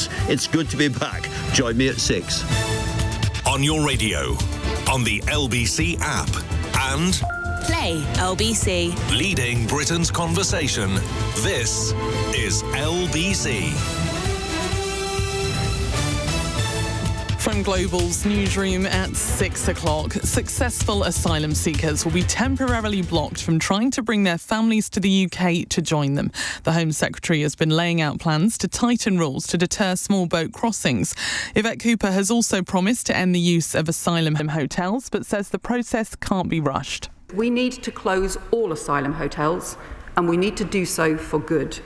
Yes, it's good to be back. Join me at 6. On your radio, on the LBC app, and Play LBC. leading Britain's conversation. This is LBC. From Global's newsroom at 6 o'clock, successful asylum seekers will be temporarily blocked from trying to bring their families to the UK to join them. The Home Secretary has been laying out plans to tighten rules to deter small boat crossings. Yvette Cooper has also promised to end the use of asylum hotels, but says the process can't be rushed. We need to close all asylum hotels, and we need to do so for good.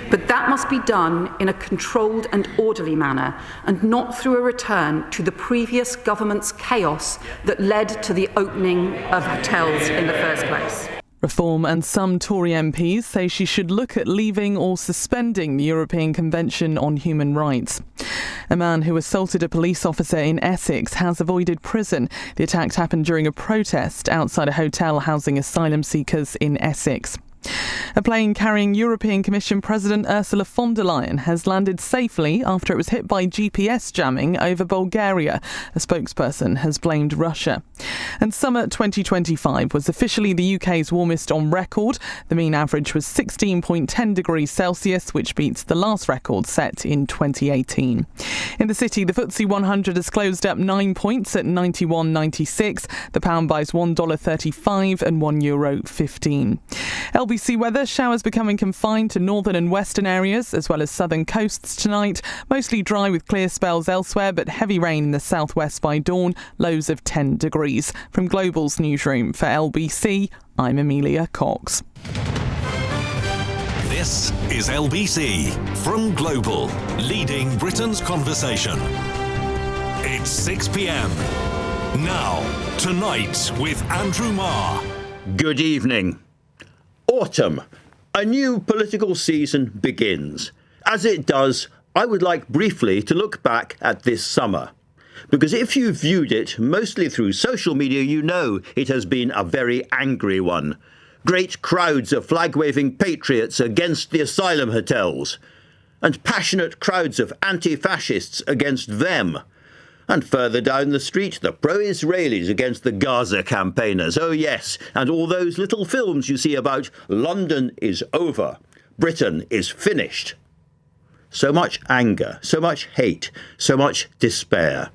But that must be done in a controlled and orderly manner, and not through a return to the previous government's chaos that led to the opening of hotels in the first place. Reform and some Tory MPs say she should look at leaving or suspending the European Convention on Human Rights. A man who assaulted a police officer in Essex has avoided prison. The attack happened during a protest outside a hotel housing asylum seekers in Essex. A plane carrying European Commission President Ursula von der Leyen has landed safely after it was hit by GPS jamming over Bulgaria. A spokesperson has blamed Russia. And summer 2025 was officially the UK's warmest on record. The mean average was 16.10 degrees Celsius, which beats the last record set in 2018. In the city, the FTSE 100 has closed up 9 points at 91.96. The pound buys $1.35 and €1.15. LBC weather, showers becoming confined to northern and western areas as well as southern coasts tonight. Mostly dry with clear spells elsewhere, but heavy rain in the southwest by dawn, lows of 10 degrees. From Global's newsroom for LBC, I'm Amelia Cox. This is LBC from Global, leading Britain's conversation. It's 6 p.m. Now, Tonight with Andrew Marr. Good evening. Autumn. A new political season begins. As it does, I would like briefly to look back at this summer. Because if you viewed it mostly through social media, you know it has been a very angry one. Great crowds of flag-waving patriots against the asylum hotels, and passionate crowds of anti-fascists against them. And further down the street, the pro-Israelis against the Gaza campaigners. Oh yes, and all those little films you see about London is over, Britain is finished. So much anger, so much hate, so much despair.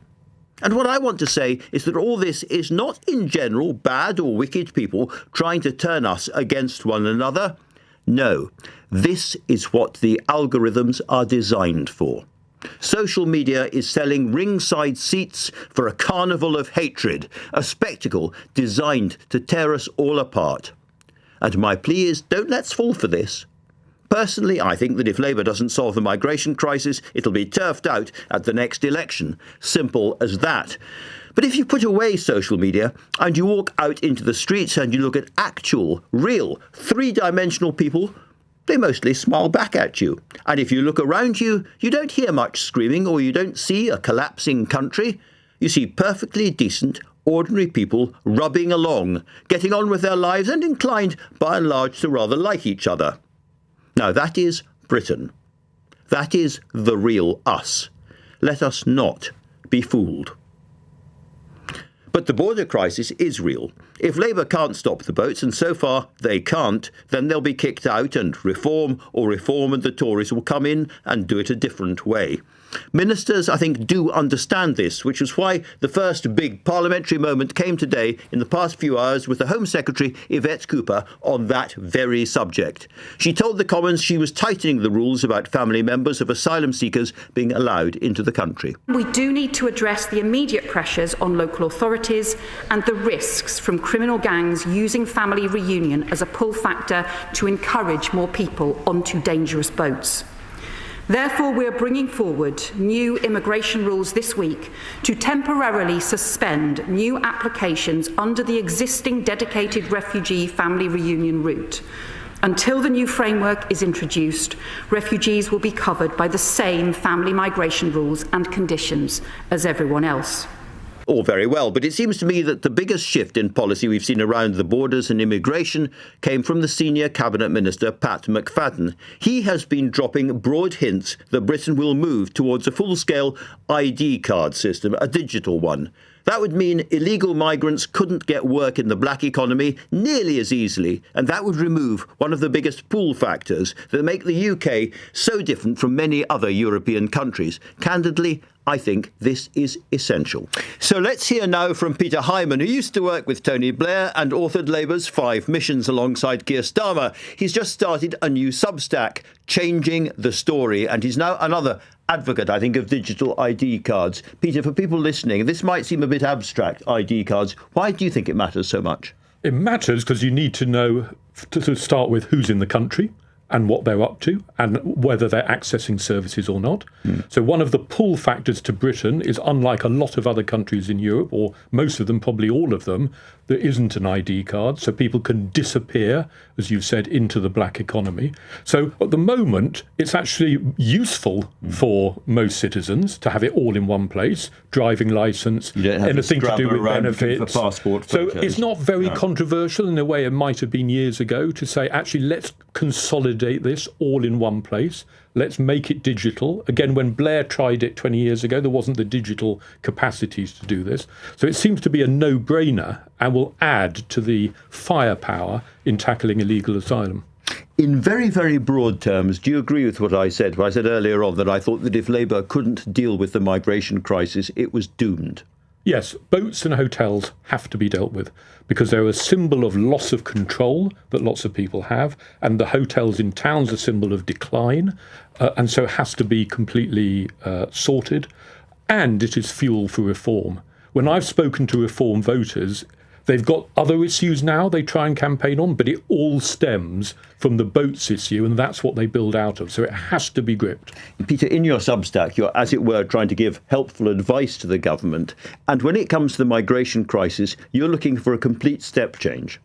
And what I want to say is that all this is not in general bad or wicked people trying to turn us against one another. No, this is what the algorithms are designed for. Social media is selling ringside seats for a carnival of hatred, a spectacle designed to tear us all apart. And my plea is, don't let's fall for this. Personally, I think that if Labour doesn't solve the migration crisis, it'll be turfed out at the next election. Simple as that. But if you put away social media and you walk out into the streets and you look at actual, real, three-dimensional people, they mostly smile back at you. And if you look around you, you don't hear much screaming or you don't see a collapsing country. You see perfectly decent, ordinary people rubbing along, getting on with their lives and inclined, by and large, to rather like each other. Now, that is Britain. That is the real us. Let us not be fooled. But the border crisis is real. If Labour can't stop the boats, and so far they can't, then they'll be kicked out and Reform and the Tories will come in and do it a different way. Ministers, I think, do understand this, which is why the first big parliamentary moment came today in the past few hours with the Home Secretary, Yvette Cooper, on that very subject. She told the Commons she was tightening the rules about family members of asylum seekers being allowed into the country. We do need to address the immediate pressures on local authorities and the risks from criminal gangs using family reunion as a pull factor to encourage more people onto dangerous boats. Therefore, we are bringing forward new immigration rules this week to temporarily suspend new applications under the existing dedicated refugee family reunion route. Until the new framework is introduced, refugees will be covered by the same family migration rules and conditions as everyone else. All very well, but it seems to me that the biggest shift in policy we've seen around the borders and immigration came from the senior cabinet minister, Pat McFadden. He has been dropping broad hints that Britain will move towards a full-scale ID card system, a digital one. That would mean illegal migrants couldn't get work in the black economy nearly as easily, and that would remove one of the biggest pull factors that make the UK so different from many other European countries. Candidly, I think this is essential. So let's hear now from Peter Hyman, who used to work with Tony Blair and authored Labour's 5 missions alongside Keir Starmer. He's just started a new Substack, Changing the Story, and he's now another advocate, I think, of digital ID cards. Peter, for people listening, this might seem a bit abstract, ID cards. Why do you think it matters so much? It matters because you need to know, to start with, who's in the country and what they're up to and whether they're accessing services or not. So one of the pull factors to Britain is, unlike a lot of other countries in Europe, or most of them, probably all of them, there isn't an ID card, so people can disappear, as you've said, into the black economy. So at the moment, it's actually useful for most citizens to have it all in one place, driving licence, anything to do with benefits. For passport so photos. it's not very controversial in the way it might have been years ago to say, actually, let's consolidate this all in one place. Let's make it digital. Again, when Blair tried it 20 years ago, there wasn't the digital capacities to do this. So it seems to be a no-brainer and will add to the firepower in tackling illegal asylum. In very, very broad terms, do you agree with what I said? Well, I said earlier on that I thought that if Labour couldn't deal with the migration crisis, it was doomed. Yes, boats and hotels have to be dealt with because they're a symbol of loss of control that lots of people have, and the hotels in towns are a symbol of decline, and so it has to be completely sorted, and it is fuel for reform. When I've spoken to Reform voters, they've got other issues now they try and campaign on, but it all stems from the boats issue, and that's what they build out of. So it has to be gripped. Peter, in your Substack, you're, as it were, trying to give helpful advice to the government. And when it comes to the migration crisis, you're looking for a complete step change.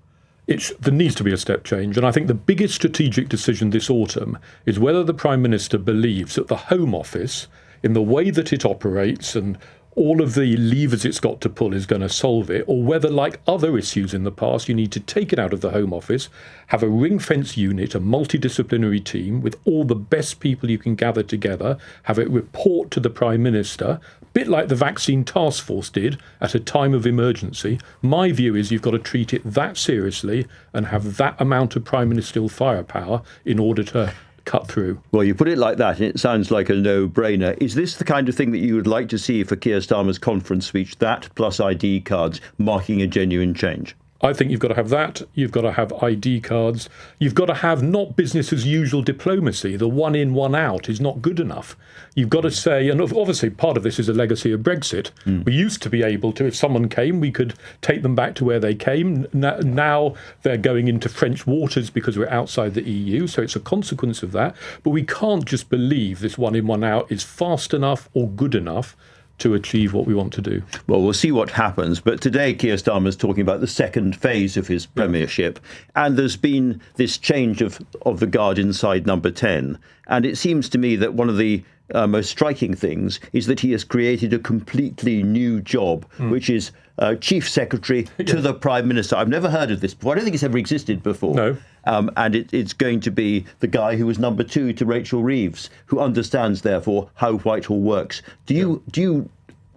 There needs to be a step change. And I think the biggest strategic decision this autumn is whether the Prime Minister believes that the Home Office, in the way that it operates and all of the levers it's got to pull, is going to solve it, or whether, like other issues in the past, you need to take it out of the Home Office, have a ring-fence unit, a multidisciplinary team with all the best people you can gather together, have it report to the Prime Minister, a bit like the vaccine task force did at a time of emergency. My view is you've got to treat it that seriously and have that amount of prime ministerial firepower in order to cut through. Well, you put it like that, and it sounds like a no-brainer. Is this the kind of thing that you would like to see for Keir Starmer's conference speech, that plus ID cards marking a genuine change? I think you've got to have that. You've got to have ID cards. You've got to have not business as usual diplomacy. The one in, one out is not good enough. You've got to say, and obviously part of this is a legacy of Brexit. We used to be able to, if someone came, we could take them back to where they came. Now they're going into French waters because we're outside the EU. So it's a consequence of that. But we can't just believe this one in, one out is fast enough or good enough to achieve what we want to do. Well, we'll see what happens. But today, Keir Starmer is talking about the second phase of his premiership. And there's been this change of the guard inside Number 10. And it seems to me that one of the most striking things is that he has created a completely new job, which is Chief Secretary to the Prime Minister. I've never heard of this before. I don't think it's ever existed before. No. And it's going to be the guy who was number 2 to Rachel Reeves, who understands, therefore, how Whitehall works. Do you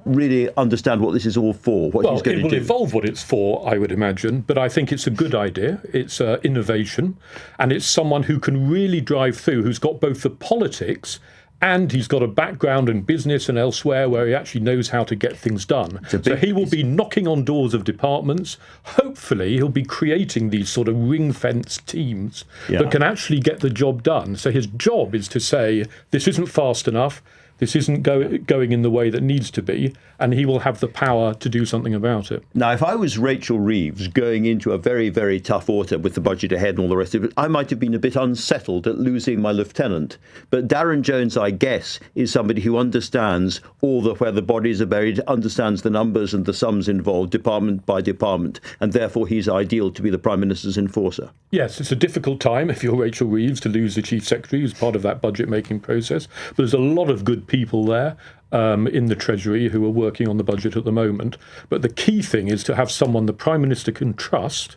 really understand what this is all for, what he's going to do? Well, it will evolve what it's for, I would imagine, but I think it's a good idea. It's innovation, and it's someone who can really drive through, who's got both the politics and he's got a background in business and elsewhere where he actually knows how to get things done. So he will be knocking on doors of departments. Hopefully, he'll be creating these sort of ring-fence teams that can actually get the job done. So his job is to say, this isn't fast enough, this isn't going in the way that needs to be, and he will have the power to do something about it. Now, if I was Rachel Reeves going into a very, very tough autumn with the budget ahead and all the rest of it, I might have been a bit unsettled at losing my lieutenant. But Darren Jones, I guess, is somebody who understands where the bodies are buried, understands the numbers and the sums involved, department by department, and therefore he's ideal to be the Prime Minister's enforcer. Yes, it's a difficult time if you're Rachel Reeves to lose the Chief Secretary who's part of that budget-making process. But there's a lot of good people there. in the Treasury who are working on the budget at the moment. But the key thing is to have someone the Prime Minister can trust,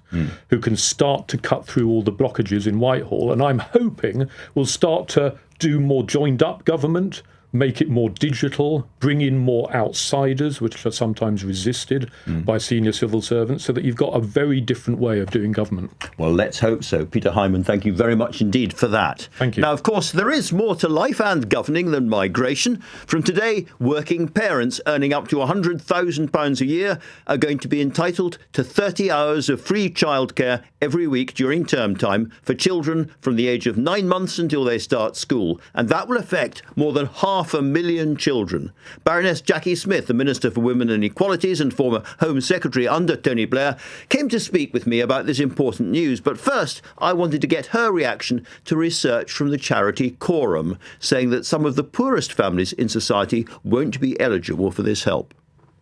who can start to cut through all the blockages in Whitehall. And I'm hoping we'll start to do more joined-up government, make it more digital, bring in more outsiders, which are sometimes resisted by senior civil servants, so that you've got a very different way of doing government. Well, let's hope so. Peter Hyman, thank you very much indeed for that. Thank you. Now, of course, there is more to life and governing than migration. From today, working parents earning up to £100,000 a year are going to be entitled to 30 hours of free childcare every week during term time for children from the age of 9 months until they start school. And that will affect more than 500,000 children. Baroness Jacqui Smith, the Minister for Women and Equalities and former Home Secretary under Tony Blair, came to speak with me about this important news. But first, I wanted to get her reaction to research from the charity Quorum, saying that some of the poorest families in society won't be eligible for this help.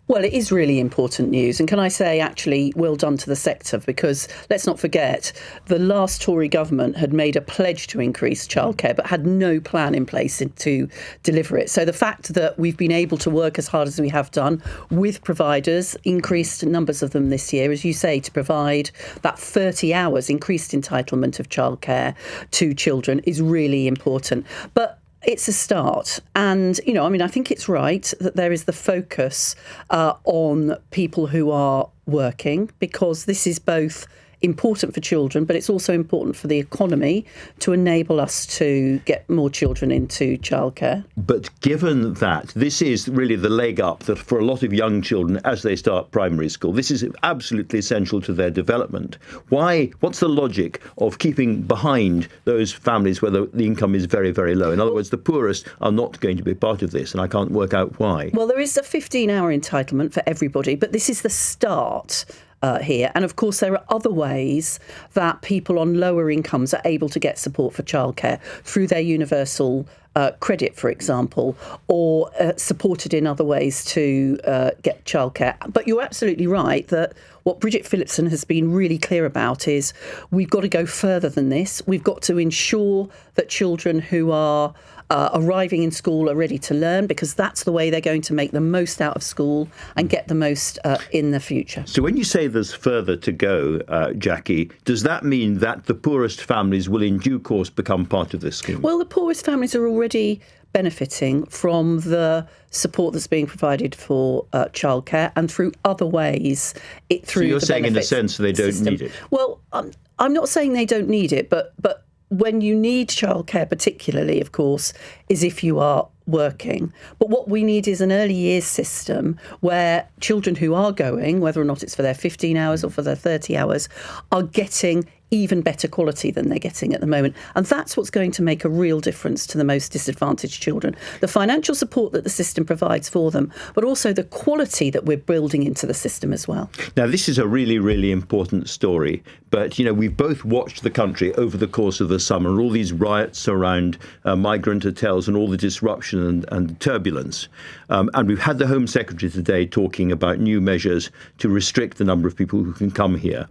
Well, it is really important news. And can I say, actually, well done to the sector, because let's not forget, the last Tory government had made a pledge to increase childcare, but had no plan in place to deliver it. So the fact that we've been able to work as hard as we have done with providers, increased numbers of them this year, as you say, to provide that 30 hours increased entitlement of childcare to children is really important. But it's a start. And, I think it's right that there is the focus on people who are working, because this is both important for children, but it's also important for the economy to enable us to get more children into childcare. But given that this is really the leg up that for a lot of young children as they start primary school, this is absolutely essential to their development. What's the logic of keeping behind those families where the income is very, very low? In other words, the poorest are not going to be part of this, and I can't work out why. Well, there is a 15-hour entitlement for everybody, but this is the start here. And of course, there are other ways that people on lower incomes are able to get support for childcare through their universal credit, for example, or supported in other ways to get childcare. But you're absolutely right that what Bridget Phillipson has been really clear about is we've got to go further than this. We've got to ensure that children who are arriving in school are ready to learn, because that's the way they're going to make the most out of school and get the most in the future. So when you say there's further to go, Jacqui, does that mean that the poorest families will in due course become part of this scheme? Well, the poorest families are already benefiting from the support that's being provided for childcare and through other ways. So you're saying in a sense they don't need it? Well, I'm not saying they don't need it, but when you need childcare particularly, of course, is if you are working. But what we need is an early years system where children who are going, whether or not it's for their 15 hours or for their 30 hours, are getting even better quality than they're getting at the moment. And that's what's going to make a real difference to the most disadvantaged children. The financial support that the system provides for them, but also the quality that we're building into the system as well. Now, this is a really, really important story. But, we've both watched the country over the course of the summer, all these riots around migrant hotels and all the disruption and turbulence. And we've had the Home Secretary today talking about new measures to restrict the number of people who can come here.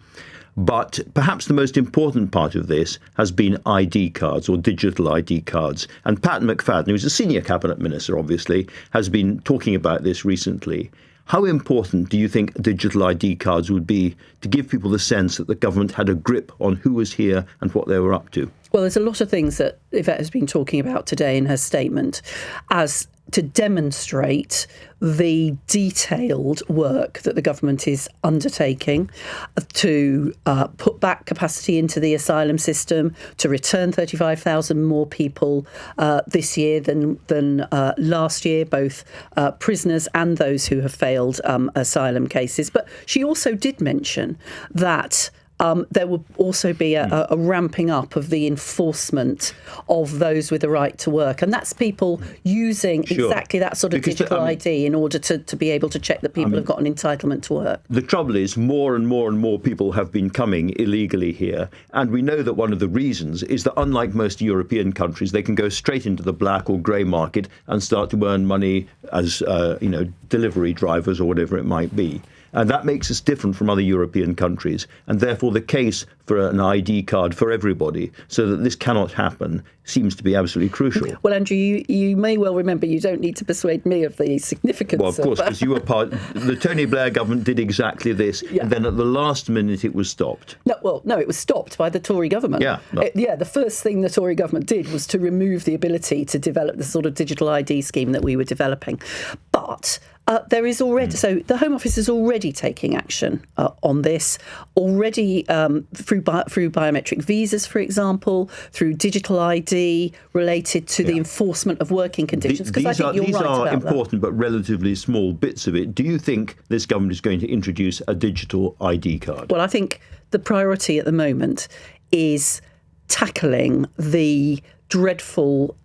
But perhaps the most important part of this has been ID cards or digital ID cards. And Pat McFadden, who's a senior cabinet minister, obviously, has been talking about this recently. How important do you think digital ID cards would be to give people the sense that the government had a grip on who was here and what they were up to? Well, there's a lot of things that Yvette has been talking about today in her statement as to demonstrate the detailed work that the government is undertaking to put back capacity into the asylum system, to return 35,000 more people this year than last year, both prisoners and those who have failed asylum cases. But she also did mention that there will also be a ramping up of the enforcement of those with the right to work. And that's people using exactly that sort of digital ID in order to be able to check that people have got an entitlement to work. The trouble is more and more and more people have been coming illegally here. And we know that one of the reasons is that unlike most European countries, they can go straight into the black or grey market and start to earn money as, delivery drivers or whatever it might be. And that makes us different from other European countries. And therefore, the case for an ID card for everybody, so that this cannot happen, seems to be absolutely crucial. Well, Andrew, you may well remember you don't need to persuade me of the significance. Well, of course, because you were the Tony Blair government did exactly this, and then at the last minute it was stopped. No, it was stopped by the Tory government. The first thing the Tory government did was to remove the ability to develop the sort of digital ID scheme that we were developing. But there is already, so the Home Office is already taking action on this, already through biometric visas, for example, through digital ID related to the enforcement of working conditions. Because I think you're right about that. These are important but relatively small bits of it. Do you think this government is going to introduce a digital ID card? Well, I think the priority at the moment is tackling the dreadful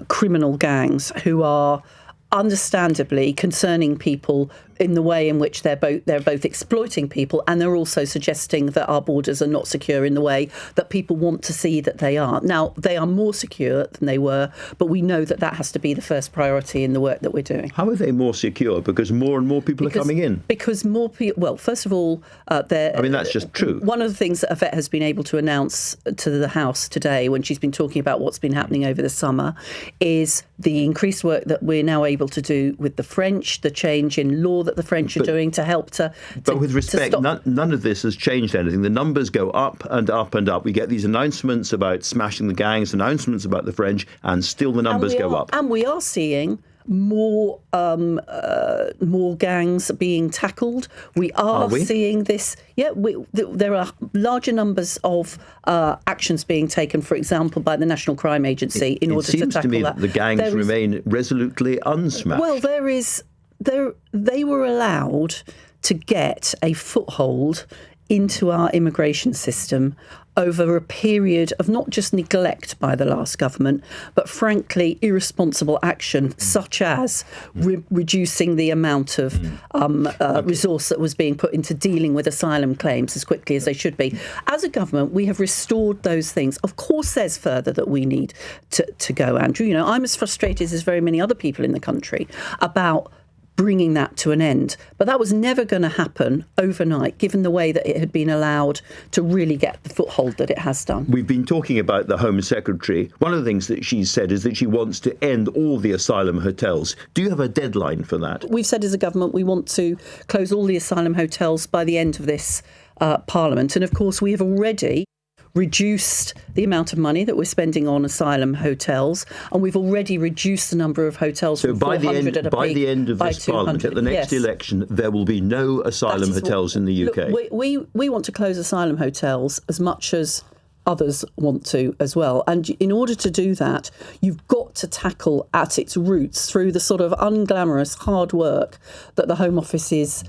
criminal gangs who are understandably concerning people in the way in which they're both exploiting people, and they're also suggesting that our borders are not secure in the way that people want to see that they are. Now, they are more secure than they were, but we know that that has to be the first priority in the work that we're doing. How are they more secure? Because more and more people are coming in. Because more people, well, first of all, that's just true. One of the things that Yvette has been able to announce to the House today, when she's been talking about what's been happening over the summer, is the increased work that we're now able to do with the French, the change in law that the French are doing to help to. But with respect, none of this has changed anything. The numbers go up and up and up. We get these announcements about smashing the gangs, announcements about the French, and still the numbers go up. And we are seeing more gangs being tackled. We are seeing this. Yeah, there are larger numbers of actions being taken, for example, by the National Crime Agency in order to tackle that. It seems to me that the gangs remain resolutely unsmashed. Well, they were allowed to get a foothold into our immigration system over a period of not just neglect by the last government, but frankly irresponsible action, such as reducing the amount of resource that was being put into dealing with asylum claims as quickly as they should be. As a government, we have restored those things. Of course, there's further that we need to go, Andrew. You know, I'm as frustrated as very many other people in the country about bringing that to an end. But that was never going to happen overnight, given the way that it had been allowed to really get the foothold that it has done. We've been talking about the Home Secretary. One of the things that she's said is that she wants to end all the asylum hotels. Do you have a deadline for that? We've said as a government we want to close all the asylum hotels by the end of this Parliament. And of course, we have already reduced the amount of money that we're spending on asylum hotels, and we've already reduced the number of hotels from 400 at a peak by the end of this Parliament, at the next election, there will be no asylum hotels in the UK. Look, we want to close asylum hotels as much as others want to as well. And in order to do that, you've got to tackle at its roots through the sort of unglamorous hard work that the Home Office is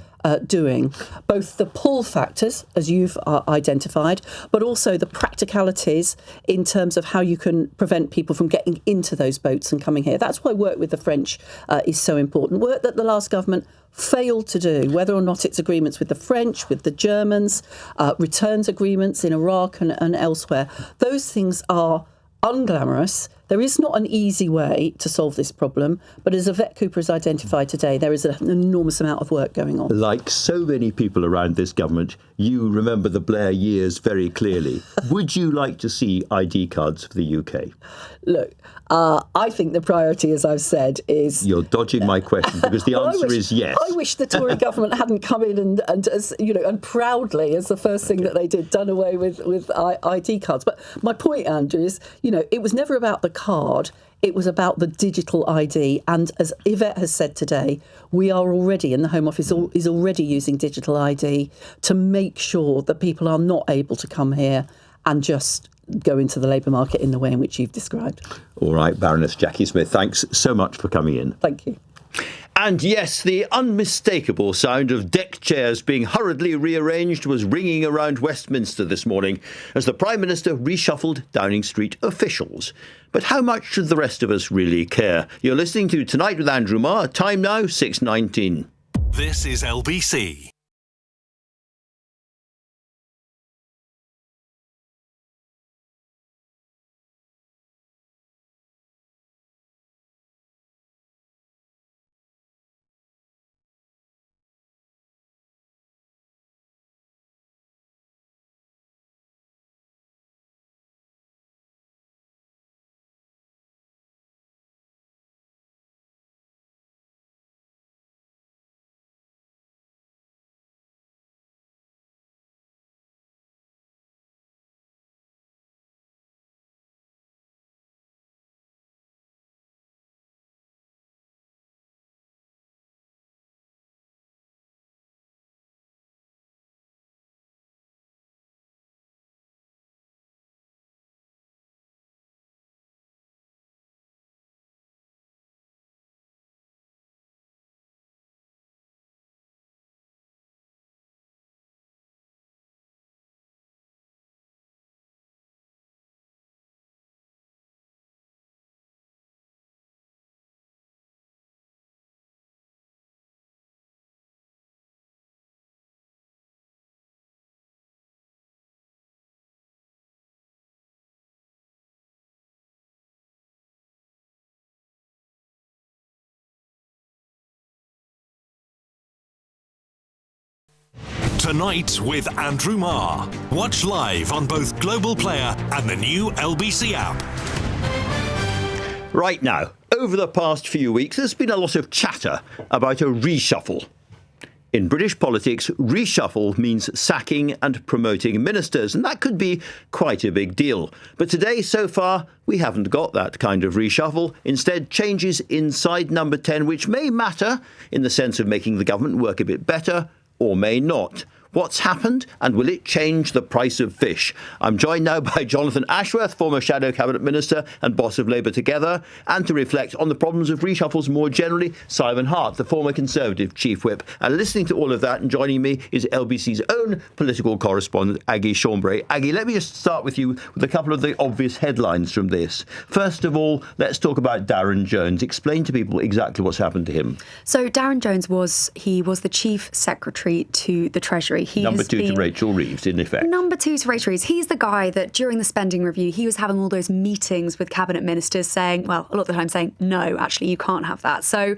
doing, both the pull factors, as you've identified, but also the practicalities in terms of how you can prevent people from getting into those boats and coming here. That's why work with the French is so important. Work that the last government failed to do, whether or not it's agreements with the French, with the Germans, returns agreements in Iraq and elsewhere. Those things are unglamorous. There is not an easy way to solve this problem, but as Yvette Cooper has identified today, there is an enormous amount of work going on. Like so many people around this government, you remember the Blair years very clearly. Would you like to see ID cards for the UK? Look, I think the priority, as I've said, is... You're dodging my question, because the answer is yes. I wish the Tory government hadn't come in and proudly, as the first thing that they did, done away with ID cards. But my point, Andrew, is, it was never about the card. It was about the digital ID. And as Yvette has said today, we are already, and the Home Office is already using digital ID to make sure that people are not able to come here and just go into the labour market in the way in which you've described. All right, Baroness Jacqui Smith, thanks so much for coming in. Thank you. And yes, the unmistakable sound of deck chairs being hurriedly rearranged was ringing around Westminster this morning as the Prime Minister reshuffled Downing Street officials. But how much should the rest of us really care? You're listening to Tonight with Andrew Marr. Time now, 6:19. This is LBC. Tonight with Andrew Marr. Watch live on both Global Player and the new LBC app. Right now, over the past few weeks, there's been a lot of chatter about a reshuffle. In British politics, reshuffle means sacking and promoting ministers, and that could be quite a big deal. But today, so far, we haven't got that kind of reshuffle. Instead, changes inside Number 10, which may matter in the sense of making the government work a bit better, or may not. What's happened, and will it change the price of fish? I'm joined now by Jonathan Ashworth, former Shadow Cabinet Minister and boss of Labour Together, and to reflect on the problems of reshuffles more generally, Simon Hart, the former Conservative Chief Whip. And listening to all of that and joining me is LBC's own political correspondent, Aggie Chambray. Aggie, let me just start with you with a couple of the obvious headlines from this. First of all, let's talk about Darren Jones. Explain to people exactly what's happened to him. So Darren Jones was the Chief Secretary to the Treasury. Number two to Rachel Reeves, in effect. Number two to Rachel Reeves. He's the guy that during the spending review, he was having all those meetings with cabinet ministers saying, well, a lot of the time saying, no, actually, you can't have that. So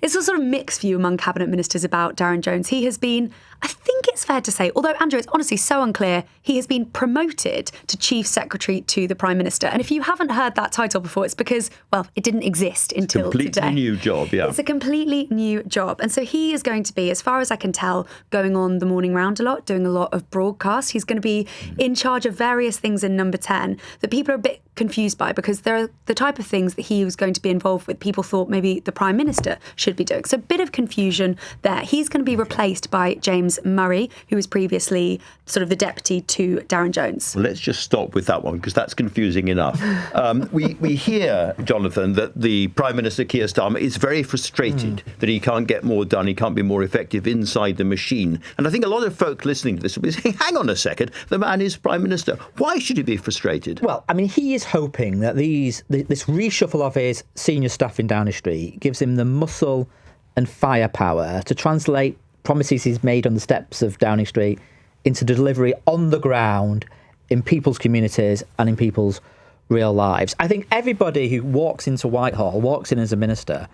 it's a sort of mixed view among cabinet ministers about Darren Jones. He has been, I think it's fair to say, although, Andrew, it's honestly so unclear, he has been promoted to Chief Secretary to the Prime Minister. And if you haven't heard that title before, it's because, well, it didn't exist until today. Completely new job, yeah. It's a completely new job. And so he is going to be, as far as I can tell, going on the morning round a lot, doing a lot of broadcasts. He's going to be in charge of various things in Number 10 that people are a bit confused by, because they're the type of things that he was going to be involved with. People thought maybe the Prime Minister should be doing. So a bit of confusion there. He's going to be replaced by James Murray, who was previously sort of the deputy to Darren Jones. Well, let's just stop with that one, because that's confusing enough. We hear, Jonathan, that the Prime Minister, Keir Starmer, is very frustrated that he can't get more done, he can't be more effective inside the machine. And I think a lot of folk listening to this will be saying, hang on a second, the man is Prime Minister. Why should he be frustrated? Well, I mean, he is hoping that this reshuffle of his senior staff in Downing Street gives him the muscle and firepower to translate promises he's made on the steps of Downing Street into delivery on the ground in people's communities and in people's real lives. I think everybody who walks into Whitehall, walks in as a minister,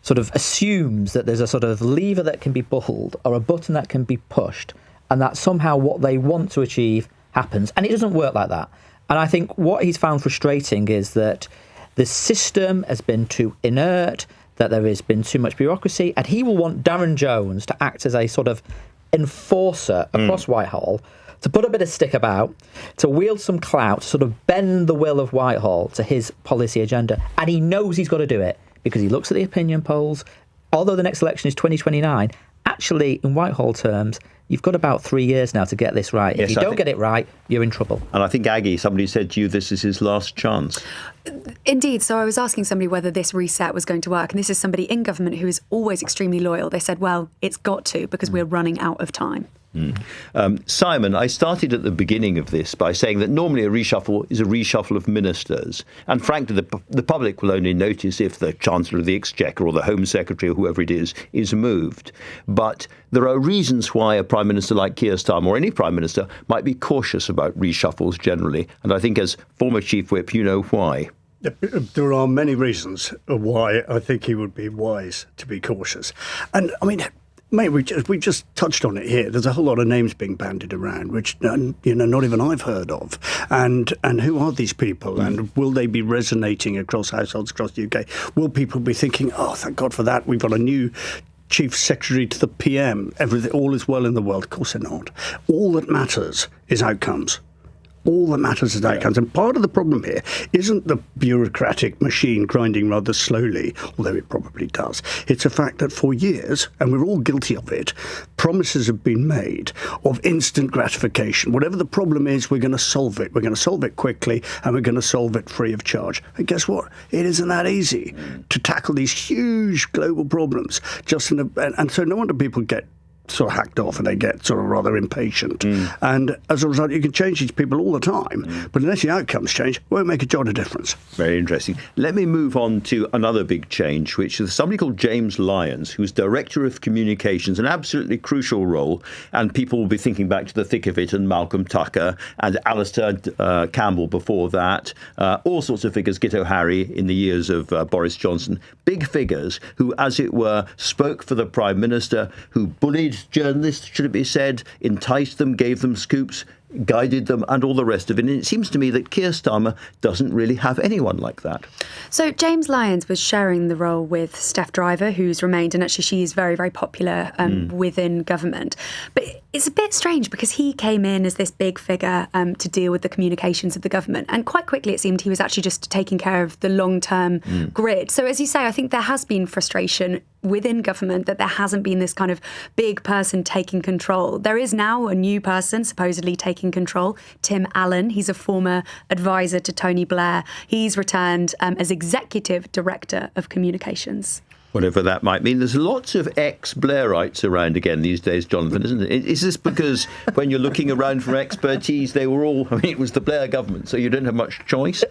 sort of assumes that there's a sort of lever that can be pulled or a button that can be pushed, and that somehow what they want to achieve happens. And it doesn't work like that. And I think what he's found frustrating is that the system has been too inert, that there has been too much bureaucracy, and he will want Darren Jones to act as a sort of enforcer across Whitehall, to put a bit of stick about, to wield some clout, to sort of bend the will of Whitehall to his policy agenda. And he knows he's got to do it because he looks at the opinion polls. Although the next election is 2029, actually, in Whitehall terms, you've got about 3 years now to get this right. Yes, if you don't get it right, you're in trouble. And I think, Aggie, somebody said to you this is his last chance. Indeed. So I was asking somebody whether this reset was going to work. And this is somebody in government who is always extremely loyal. They said, well, it's got to, because we're running out of time. Simon, I started at the beginning of this by saying that normally a reshuffle is a reshuffle of ministers. And frankly, the public will only notice if the Chancellor of the Exchequer or the Home Secretary or whoever it is moved. But there are reasons why a Prime Minister like Keir Starmer or any Prime Minister might be cautious about reshuffles generally. And I think as former Chief Whip, you know why. There are many reasons why I think he would be wise to be cautious. And I mean, mate, we just touched on it here. There's a whole lot of names being bandied around, which not even I've heard of. And who are these people? And will they be resonating across households across the UK? Will people be thinking, oh, thank God for that, we've got a new Chief Secretary to the PM. Everything, all is well in the world. Of course they're not. All that matters is outcomes. All that matters is outcomes. And part of the problem here isn't the bureaucratic machine grinding rather slowly, although it probably does. It's a fact that for years, and we're all guilty of it, promises have been made of instant gratification. Whatever the problem is, we're going to solve it. We're going to solve it quickly, and we're going to solve it free of charge. And guess what? It isn't that easy to tackle these huge global problems. And so no wonder people get sort of hacked off and they get sort of rather impatient. And as a result, you can change these people all the time, but unless the outcomes change, it won't make a jot of difference. Very interesting. Let me move on to another big change, which is somebody called James Lyons, who's Director of Communications, an absolutely crucial role, and people will be thinking back to the thick of it and Malcolm Tucker and Alistair Campbell before that, all sorts of figures, Git O'Harry in the years of Boris Johnson, big figures who, as it were, spoke for the Prime Minister, who bullied these journalists, should it be said, enticed them, gave them scoops, guided them, and all the rest of it. And it seems to me that Keir Starmer doesn't really have anyone like that. So James Lyons was sharing the role with Steph Driver, who's remained, and actually she is very, very popular within government. But it's a bit strange because he came in as this big figure to deal with the communications of the government. And quite quickly it seemed he was actually just taking care of the long-term grid. So as you say, I think there has been frustration within government that there hasn't been this kind of big person taking control. There is now a new person supposedly taking control, Tim Allen. He's a former advisor to Tony Blair. He's returned as Executive Director of Communications. Whatever that might mean. There's lots of ex-Blairites around again these days, Jonathan, isn't it? Is this because when you're looking around for expertise, they were all, it was the Blair government, so you didn't have much choice?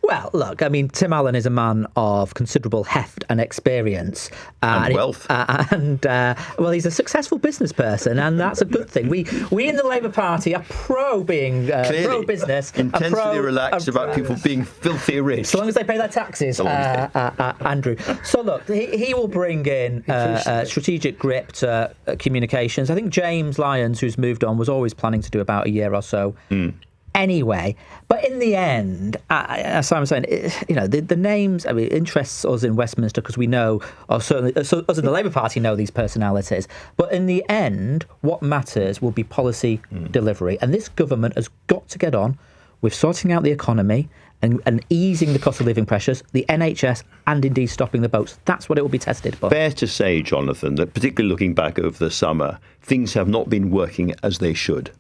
Well, look, Tim Allen is a man of considerable heft and experience. And wealth. Well, he's a successful business person, and that's a good thing. We in the Labour Party are pro-business. Intensely relaxed about people being filthy rich. As long as they pay their taxes, Andrew. So, look, he will bring in a strategic grip to communications. I think James Lyons, who's moved on, was always planning to do about a year or so. Anyway, but in the end, as Simon was saying, the names, interests us in Westminster because we know, or certainly us in the Labour Party know these personalities. But in the end, what matters will be policy delivery. And this government has got to get on with sorting out the economy and easing the cost of living pressures, the NHS, and indeed stopping the boats. That's what it will be tested for. Fair to say, Jonathan, that particularly looking back over the summer, things have not been working as they should.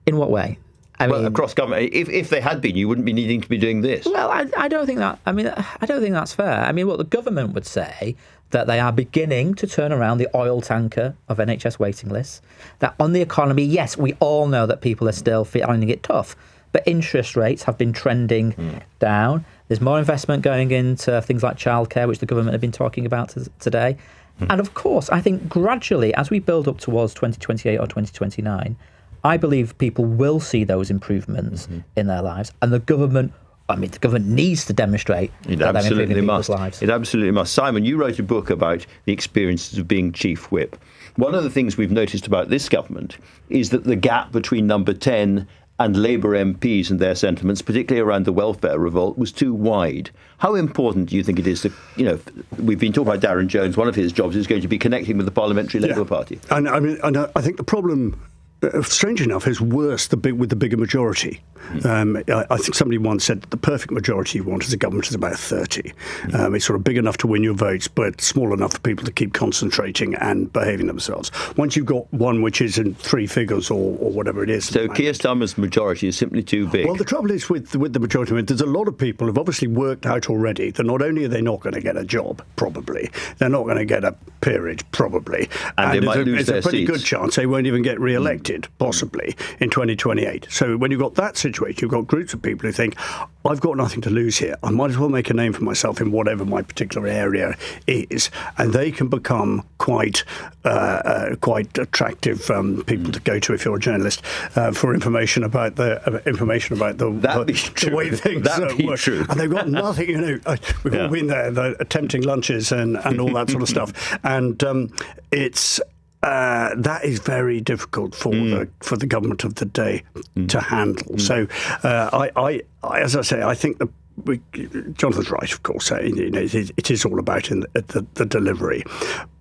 In what way? Across government, if they had been, you wouldn't be needing to be doing this. Well, I don't think that. I don't think that's fair. What the government would say that they are beginning to turn around the oil tanker of NHS waiting lists. That on the economy, yes, we all know that people are still finding it tough, but interest rates have been trending down. There's more investment going into things like childcare, which the government have been talking about today. And of course, I think gradually, as we build up towards 2028 or 2029. I believe people will see those improvements in their lives, and the government needs to demonstrate that they're improving people's lives. It absolutely must. Simon, you wrote a book about the experiences of being chief whip. One of the things we've noticed about this government is that the gap between number 10 and Labour MPs and their sentiments, particularly around the welfare revolt, was too wide. How important do you think it is to, we've been talking about Darren Jones, one of his jobs is going to be connecting with the Parliamentary Labour Party. And I think the problem, strange enough, is worse with the bigger majority. I think somebody once said that the perfect majority you want as a government is about 30. It's sort of big enough to win your votes, but small enough for people to keep concentrating and behaving themselves. Once you've got one which is in three figures or whatever it is. So Keir Starmer's majority is simply too big. Well, the trouble is with the majority, there's a lot of people who've obviously worked out already that not only are they not going to get a job, probably, they're not going to get a peerage, probably. And they might lose their seats. It's a pretty good chance they won't even get re-elected, possibly, in 2028. So when you've got that situation, you've got groups of people who think, I've got nothing to lose here. I might as well make a name for myself in whatever my particular area is. And they can become quite attractive people to go to if you're a journalist for information about the way things work. True. And they've got nothing, we've all been there, the tempting lunches and all that sort of stuff. And that is very difficult for the government of the day to handle. So, as I say, I think Jonathan's right, of course. It is all about the delivery,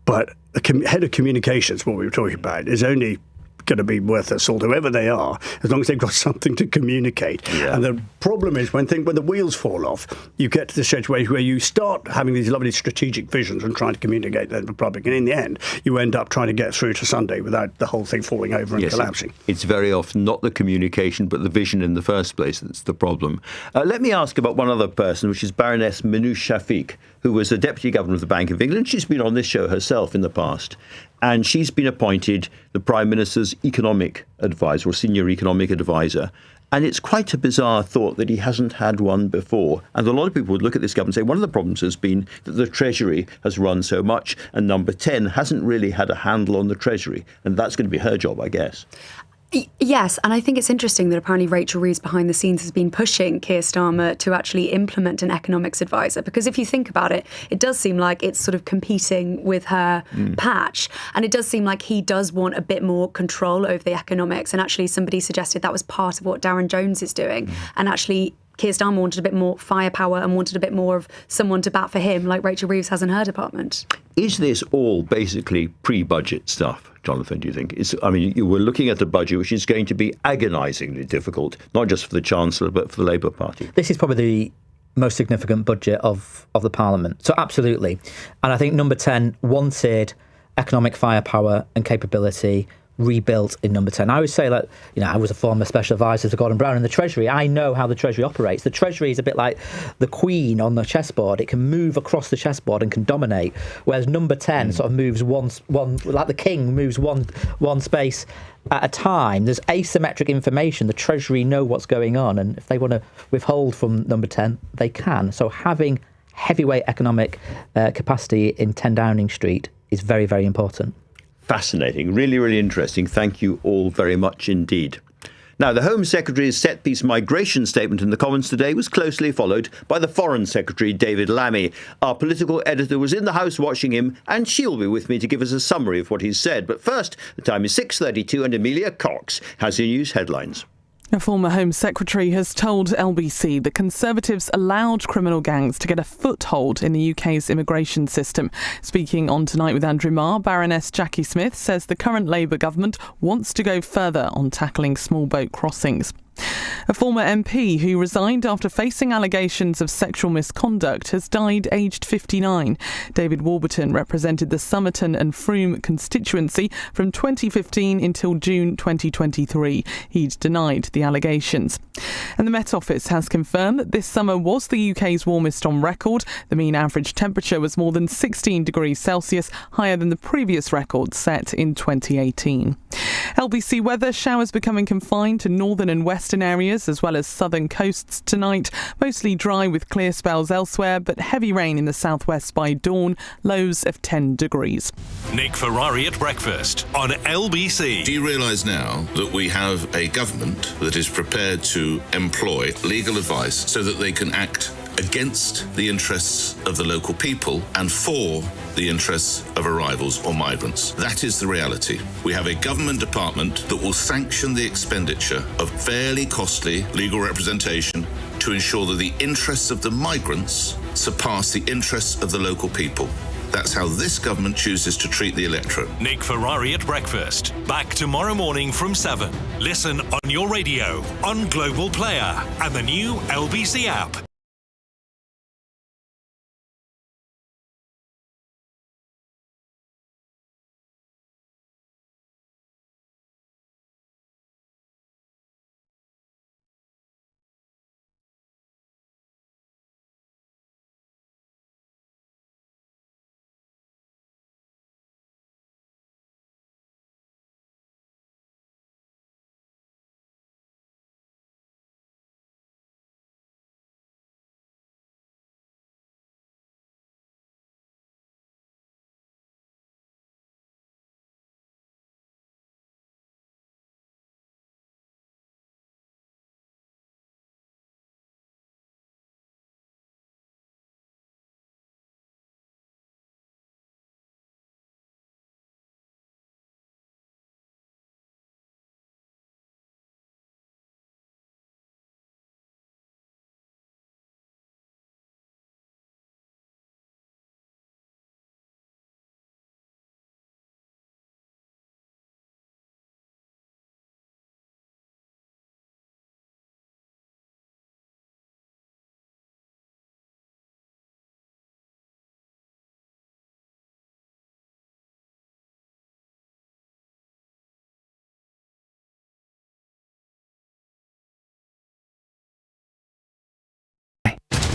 but the head of communications, what we were talking about, is only going to be worth a salt, whoever they are, as long as they've got something to communicate. Yeah. And the problem is when the wheels fall off, you get to the situation where you start having these lovely strategic visions and trying to communicate them to the public, and in the end, you end up trying to get through to Sunday without the whole thing falling over and collapsing. It's very often not the communication, but the vision in the first place that's the problem. Let me ask about one other person, which is Baroness Shafiq, who was the Deputy Governor of the Bank of England. She's been on this show herself in the past. And she's been appointed the Prime Minister's economic advisor or senior economic advisor. And it's quite a bizarre thought that he hasn't had one before. And a lot of people would look at this government and say one of the problems has been that the Treasury has run so much and number 10 hasn't really had a handle on the Treasury. And that's going to be her job, I guess. Yes, and I think it's interesting that apparently Rachel Reeves behind the scenes has been pushing Keir Starmer to actually implement an economics advisor, because if you think about it, it does seem like it's sort of competing with her patch, and it does seem like he does want a bit more control over the economics, and actually somebody suggested that was part of what Darren Jones is doing, and actually Keir Starmer wanted a bit more firepower and wanted a bit more of someone to bat for him, like Rachel Reeves has in her department. Is this all basically pre-budget stuff, Jonathan, do you think? You were looking at a budget which is going to be agonisingly difficult, not just for the Chancellor, but for the Labour Party. This is probably the most significant budget of the Parliament. So absolutely. And I think number 10 wanted economic firepower and capability rebuilt in number 10. I always say that, I was a former special advisor to Gordon Brown in the Treasury. I know how the Treasury operates. The Treasury is a bit like the queen on the chessboard. It can move across the chessboard and can dominate, whereas number 10 sort of moves one like the king moves one space at a time. There's asymmetric information. The Treasury know what's going on, and if they want to withhold from number 10, they can. So having heavyweight economic capacity in 10 Downing Street is very, very important. Fascinating. Really, really interesting. Thank you all very much indeed. Now, the Home Secretary's set-piece migration statement in the Commons today was closely followed by the Foreign Secretary, David Lammy. Our political editor was in the House watching him, and she'll be with me to give us a summary of what he's said. But first, the time is 6:32 and Amelia Cox has your news headlines. A former Home Secretary has told LBC the Conservatives allowed criminal gangs to get a foothold in the UK's immigration system. Speaking on Tonight with Andrew Marr, Baroness Jacqui Smith says the current Labour government wants to go further on tackling small boat crossings. A former MP who resigned after facing allegations of sexual misconduct has died aged 59. David Warburton represented the Somerton and Frome constituency from 2015 until June 2023. He'd denied the allegations. And the Met Office has confirmed that this summer was the UK's warmest on record. The mean average temperature was more than 16 degrees Celsius, higher than the previous record set in 2018. LBC weather, showers becoming confined to northern and western areas as well as southern coasts tonight. Mostly dry with clear spells elsewhere, but heavy rain in the southwest by dawn, lows of 10 degrees. Nick Ferrari at breakfast on LBC. Do you realise now that we have a government that is prepared to employ legal advice so that they can act against the interests of the local people and for the interests of arrivals or migrants? That is the reality. We have a government department that will sanction the expenditure of fairly costly legal representation to ensure that the interests of the migrants surpass the interests of the local people. That's how this government chooses to treat the electorate. Nick Ferrari at breakfast. Back tomorrow morning from 7. Listen on your radio, on Global Player and the new LBC app.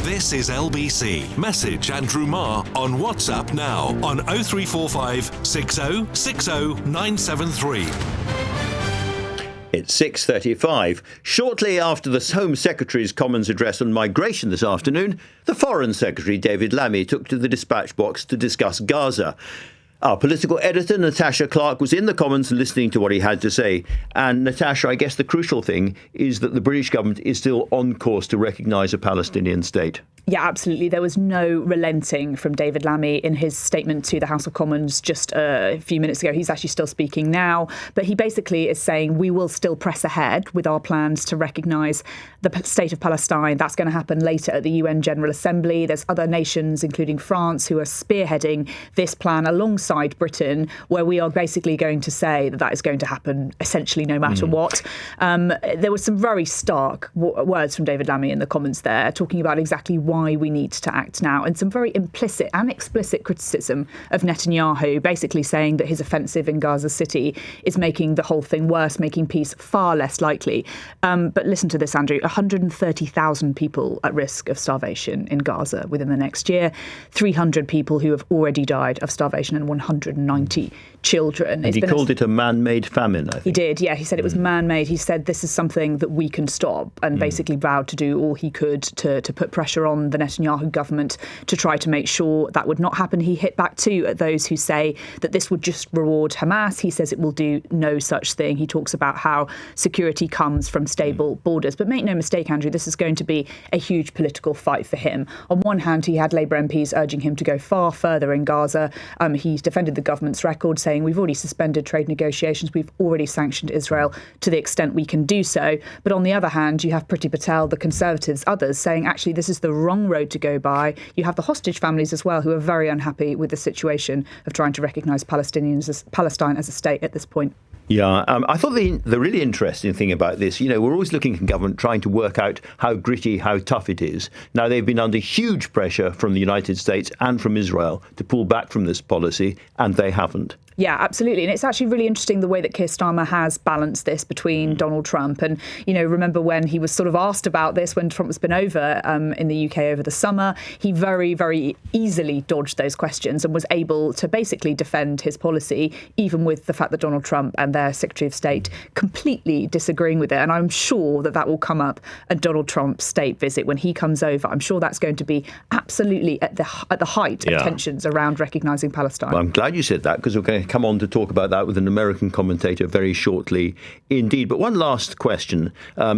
This is LBC. Message Andrew Marr on WhatsApp now on 0345 6060 973. It's 6:35. Shortly after the Home Secretary's Commons address on migration this afternoon, the Foreign Secretary, David Lammy, took to the dispatch box to discuss Gaza. Our political editor, Natasha Clark, was in the Commons listening to what he had to say. And Natasha, I guess the crucial thing is that the British government is still on course to recognise a Palestinian state. Yeah, absolutely. There was no relenting from David Lammy in his statement to the House of Commons just a few minutes ago. He's actually still speaking now, but he basically is saying we will still press ahead with our plans to recognise the state of Palestine. That's going to happen later at the UN General Assembly. There's other nations, including France, who are spearheading this plan alongside Britain, where we are basically going to say that is going to happen essentially no matter what. There were some very stark words from David Lammy in the Commons there, talking about exactly why we need to act now, and some very implicit and explicit criticism of Netanyahu, basically saying that his offensive in Gaza City is making the whole thing worse, making peace far less likely. But listen to this, Andrew. 130,000 people at risk of starvation in Gaza within the next year, 300 people who have already died of starvation, and 190 children. And he called it a man-made famine, I think. He did, yeah. He said it was man-made. He said this is something that we can stop, and basically vowed to do all he could to put pressure on the Netanyahu government to try to make sure that would not happen. He hit back too at those who say that this would just reward Hamas. He says it will do no such thing. He talks about how security comes from stable borders. But make no mistake, Andrew, this is going to be a huge political fight for him. On one hand, he had Labour MPs urging him to go far further in Gaza. He's defended the government's record, saying we've already suspended trade negotiations. We've already sanctioned Israel to the extent we can do so. But on the other hand, you have Priti Patel, the Conservatives, others saying actually this is the wrong road to go by. You have the hostage families as well, who are very unhappy with the situation of trying to recognise Palestine as a state at this point. Yeah, I thought the really interesting thing about this, we're always looking at government trying to work out how gritty, how tough it is. Now, they've been under huge pressure from the United States and from Israel to pull back from this policy, and they haven't. Yeah, absolutely. And it's actually really interesting the way that Keir Starmer has balanced this between Donald Trump. And, remember when he was sort of asked about this when Trump has been over in the UK over the summer, he very, very easily dodged those questions and was able to basically defend his policy, even with the fact that Donald Trump and their Secretary of State completely disagreeing with it. And I'm sure that will come up at Donald Trump's state visit when he comes over. I'm sure that's going to be absolutely at the height of tensions around recognising Palestine. Well, I'm glad you said that, because we're going to come on to talk about that with an American commentator very shortly indeed. But one last question.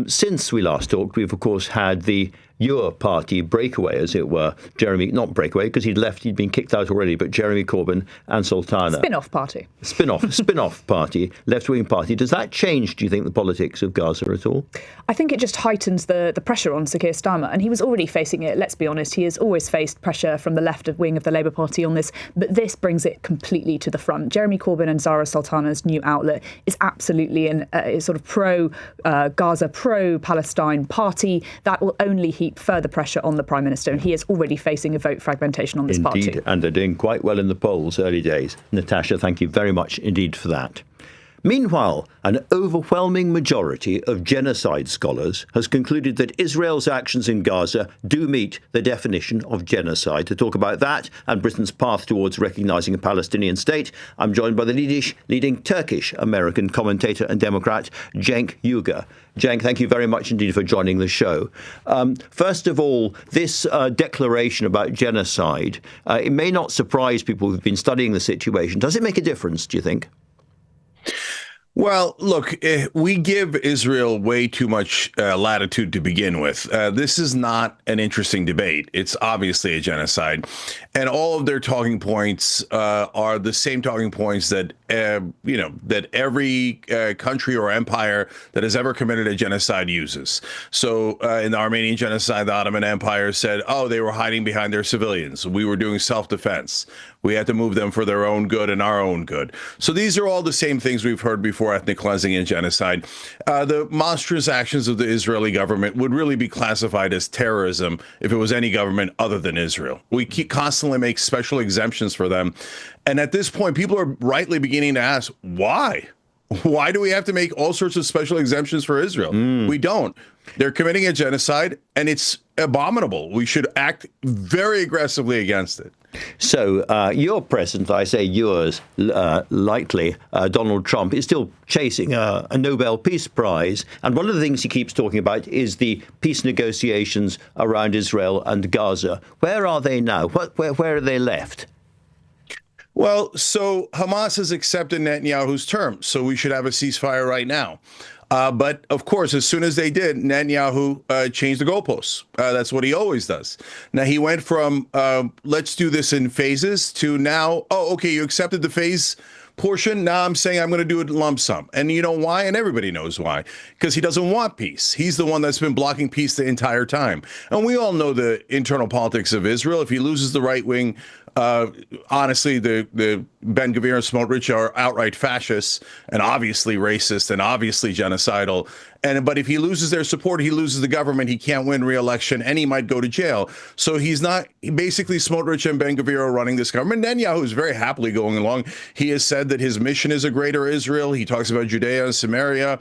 Since we last talked, we've, of course, had the your party breakaway, as it were. Not breakaway, because he'd been kicked out already, but Jeremy Corbyn and Sultana. Spin-off party. Spin-off party, left-wing party. Does that change, do you think, the politics of Gaza at all? I think it just heightens the pressure on Sir Keir Starmer, and he was already facing it, let's be honest. He has always faced pressure from the left wing of the Labour Party on this, but this brings it completely to the front. Jeremy Corbyn and Zara Sultana's new outlet is absolutely a sort of pro-Gaza, pro-Palestine party that will only heap further pressure on the Prime Minister, and he is already facing a vote fragmentation on this party. Indeed, and they're doing quite well in the polls, early days. Natasha, thank you very much indeed for that. Meanwhile, an overwhelming majority of genocide scholars has concluded that Israel's actions in Gaza do meet the definition of genocide. To talk about that and Britain's path towards recognising a Palestinian state, I'm joined by the leading Turkish-American commentator and Democrat, Cenk Uygur. Cenk, thank you very much indeed for joining the show. First of all, this declaration about genocide, it may not surprise people who've been studying the situation. Does it make a difference, do you think? Well, look, we give Israel way too much latitude to begin with. This is not an interesting debate. It's obviously a genocide. And all of their talking points are the same talking points that, that every country or empire that has ever committed a genocide uses. So in the Armenian genocide, the Ottoman Empire said, they were hiding behind their civilians. We were doing self-defense. We had to move them for their own good and our own good. So these are all the same things we've heard before, ethnic cleansing and genocide. The monstrous actions of the Israeli government would really be classified as terrorism if it was any government other than Israel. We constantly make special exemptions for them. And at this point, people are rightly beginning to ask, why? Why do we have to make all sorts of special exemptions for Israel? We don't. They're committing a genocide, and it's abominable. We should act very aggressively against it. So your president, I say yours lightly, Donald Trump, is still chasing a Nobel Peace Prize. And one of the things he keeps talking about is the peace negotiations around Israel and Gaza. Where are they now? Where are they left? Well, so Hamas has accepted Netanyahu's terms, so we should have a ceasefire right now. But of course, as soon as they did, Netanyahu changed the goalposts. That's what he always does. Now, he went from let's do this in phases to now, oh, okay, you accepted the phase portion. Now I'm saying I'm going to do it in lump sum. And you know why? And everybody knows why. Because he doesn't want peace. He's the one that's been blocking peace the entire time. And we all know the internal politics of Israel. If he loses the right wing, honestly, the Ben Gvir and Smotrich are outright fascists and obviously racist and obviously genocidal. But if he loses their support, he loses the government. He can't win re-election and he might go to jail. So he's not basically Smotrich and Ben Gvir are running this government. Netanyahu is very happily going along. He has said that his mission is a greater Israel. He talks about Judea and Samaria.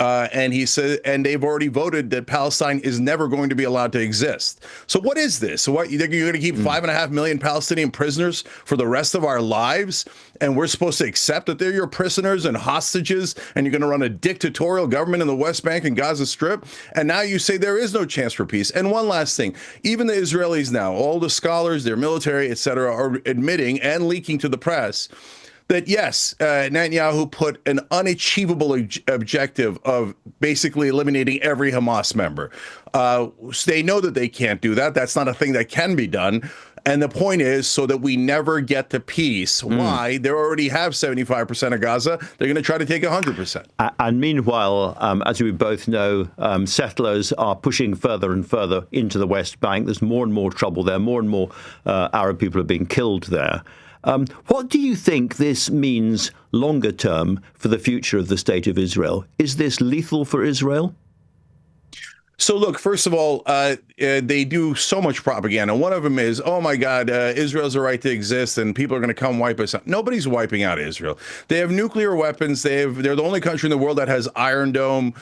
And he said, and they've already voted that Palestine is never going to be allowed to exist. So what is this? So what, you're going to keep 5.5 million Palestinian prisoners for the rest of our lives? And we're supposed to accept that they're your prisoners and hostages, and you're going to run a dictatorial government in the West Bank and Gaza Strip? And now you say there is no chance for peace. And one last thing, even the Israelis now, all the scholars, their military, etc., are admitting and leaking to the press that yes, Netanyahu put an unachievable objective of basically eliminating every Hamas member. They know that they can't do that. That's not a thing that can be done. And the point is, so that we never get to peace. Why? They already have 75% of Gaza. They're going to try to take 100%. And meanwhile, as we both know, settlers are pushing further and further into the West Bank. There's more and more trouble there. More and more Arab people are being killed there. What do you think this means longer term for the future of the State of Israel? Is this lethal for Israel? So look, first of all, they do so much propaganda. One of them is, oh my God, Israel's a right to exist and people are going to come wipe us out. Nobody's wiping out Israel. They have nuclear weapons. They're the only country in the world that has Iron Dome.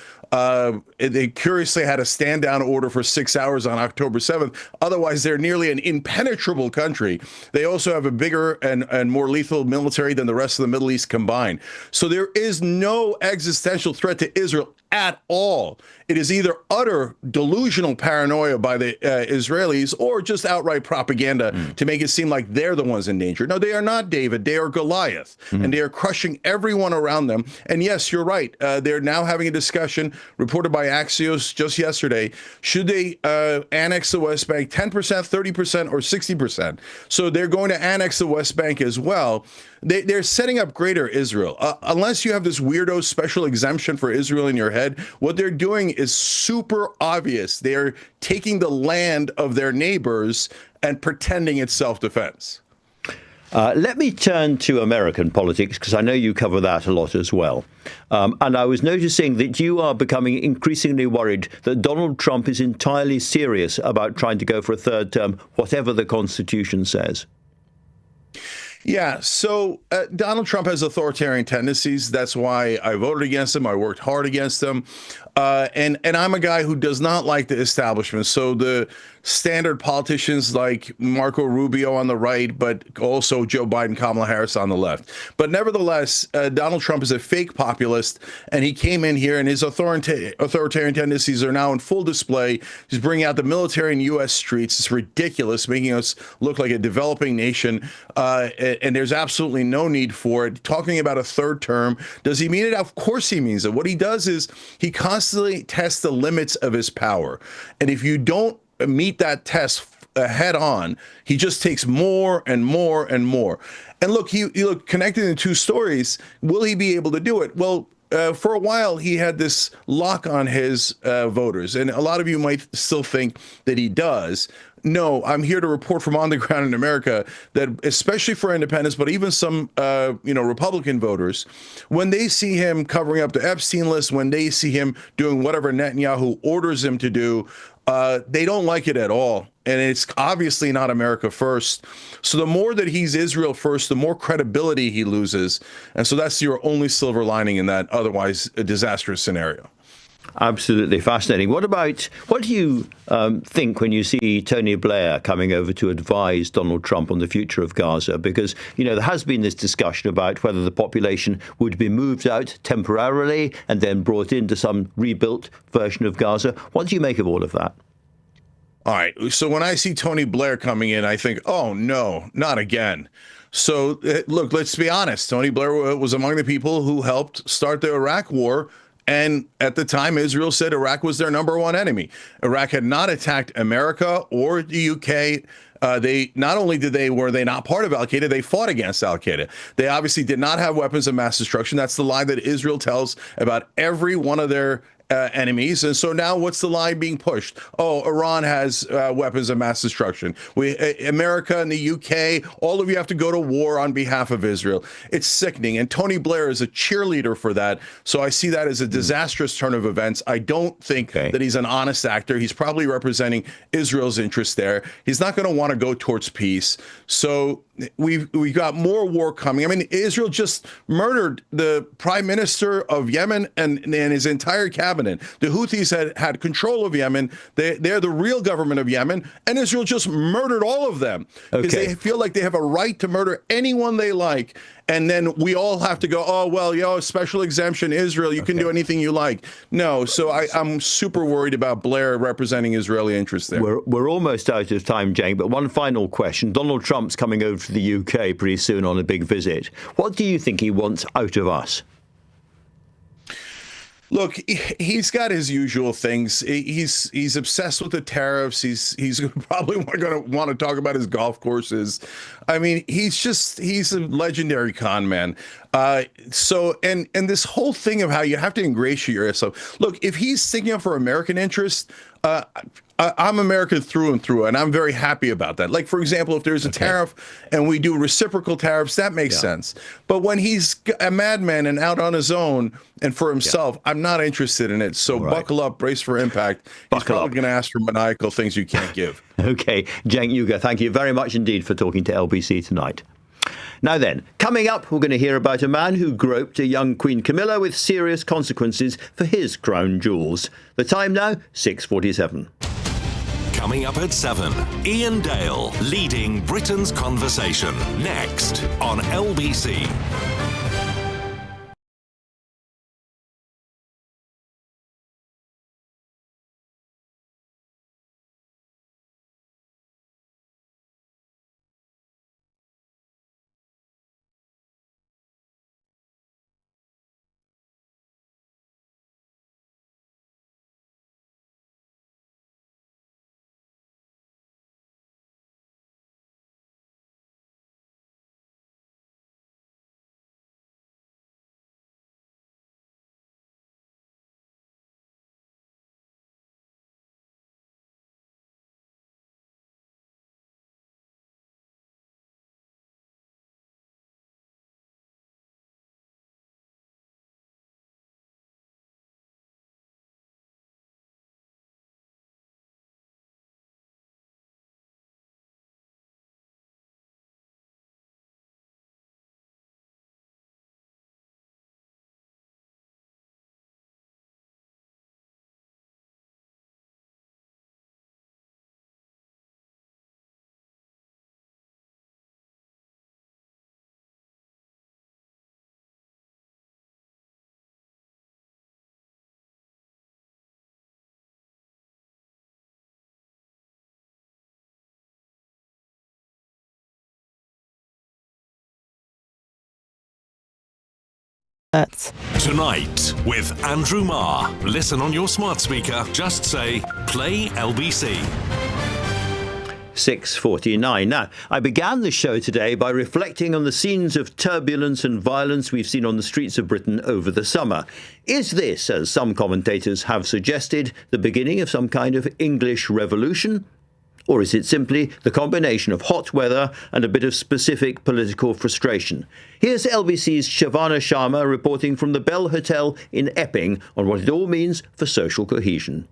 They curiously had a stand down order for 6 hours on October 7th. Otherwise, they're nearly an impenetrable country. They also have a bigger and more lethal military than the rest of the Middle East combined. So there is no existential threat to Israel at all. It is either utter delusional paranoia by the Israelis or just outright propaganda to make it seem like they're the ones in danger. No, they are not, David. They are Goliath, and they are crushing everyone around them. And yes, you're right. They're now having a discussion reported by Axios just yesterday. Should they annex the West Bank 10%, 30%, or 60%? So they're going to annex the West Bank as well. They're setting up greater Israel. Unless you have this weirdo special exemption for Israel in your head, what they're doing is super obvious. They're taking the land of their neighbors and pretending it's self-defense. Let me turn to American politics, because I know you cover that a lot as well. And I was noticing that you are becoming increasingly worried that Donald Trump is entirely serious about trying to go for a third term, whatever the Constitution says. Yeah, so Donald Trump has authoritarian tendencies. That's why I voted against him. I worked hard against him. And I'm a guy who does not like the establishment. So the standard politicians like Marco Rubio on the right, but also Joe Biden, Kamala Harris on the left. But nevertheless, Donald Trump is a fake populist, and he came in here, and his authoritarian tendencies are now in full display. He's bringing out the military in U.S. streets. It's ridiculous, making us look like a developing nation, and there's absolutely no need for it. Talking about a third term, does he mean it? Of course he means it. What he does is he constantly tests the limits of his power, and if you don't meet that test head on, he just takes more and more and more. And look, he connected in two stories. Will he be able to do it? Well, for a while, he had this lock on his voters, and a lot of you might still think that he does. No, I'm here to report from on the ground in America that, especially for independents, but even some, Republican voters, when they see him covering up the Epstein list, when they see him doing whatever Netanyahu orders him to do, they don't like it at all. And it's obviously not America first. So the more that he's Israel first, the more credibility he loses. And so that's your only silver lining in that otherwise disastrous scenario. Absolutely fascinating. What do you think when you see Tony Blair coming over to advise Donald Trump on the future of Gaza? Because, there has been this discussion about whether the population would be moved out temporarily and then brought into some rebuilt version of Gaza. What do you make of all of that? All right. So when I see Tony Blair coming in, I think, oh, no, not again. So, look, let's be honest. Tony Blair was among the people who helped start the Iraq war. And at the time, Israel said Iraq was their number one enemy. Iraq had not attacked America or the UK. They not only were they not part of Al-Qaeda, they fought against Al-Qaeda. They obviously did not have weapons of mass destruction. That's the lie that Israel tells about every one of their enemies. And so now what's the lie being pushed? Oh, Iran has weapons of mass destruction. America and the UK, all of you have to go to war on behalf of Israel. It's sickening. And Tony Blair is a cheerleader for that. So I see that as a disastrous turn of events. I don't think that he's an honest actor. He's probably representing Israel's interest there. He's not going to want to go towards peace. So we've got more war coming. I mean, Israel just murdered the prime minister of Yemen and his entire cabinet. The Houthis had control of Yemen. They're the real government of Yemen, and Israel just murdered all of them because they feel like they have a right to murder anyone they like. And then we all have to go, oh, well, special exemption, Israel, you can do anything you like. No, so I'm super worried about Blair representing Israeli interests there. We're almost out of time, Cenk, but one final question. Donald Trump's coming over to the UK pretty soon on a big visit. What do you think he wants out of us? Look, he's got his usual things. He's obsessed with the tariffs. He's probably going to want to talk about his golf courses. I mean, he's a legendary con man. So this whole thing of how you have to ingratiate yourself. Look, if he's thinking of for American interest, I'm American through and through, and I'm very happy about that. Like, for example, if there's a tariff and we do reciprocal tariffs, that makes sense. But when he's a madman and out on his own and for himself, I'm not interested in it. So buckle up, brace for impact. He's probably going to ask for maniacal things you can't give. Okay, Cenk Uygur, thank you very much indeed for talking to LBC tonight. Now then, coming up, we're going to hear about a man who groped a young Queen Camilla with serious consequences for his crown jewels. The time now, 6:47. Coming up at 7, Ian Dale leading Britain's conversation. Next on LBC. Tonight with Andrew Marr. Listen on your smart speaker. Just say, play LBC. 6:49. Now, I began the show today by reflecting on the scenes of turbulence and violence we've seen on the streets of Britain over the summer. Is this, as some commentators have suggested, the beginning of some kind of English revolution? Or is it simply the combination of hot weather and a bit of specific political frustration? Here's LBC's Shavana Sharma reporting from the Bell Hotel in Epping on what it all means for social cohesion.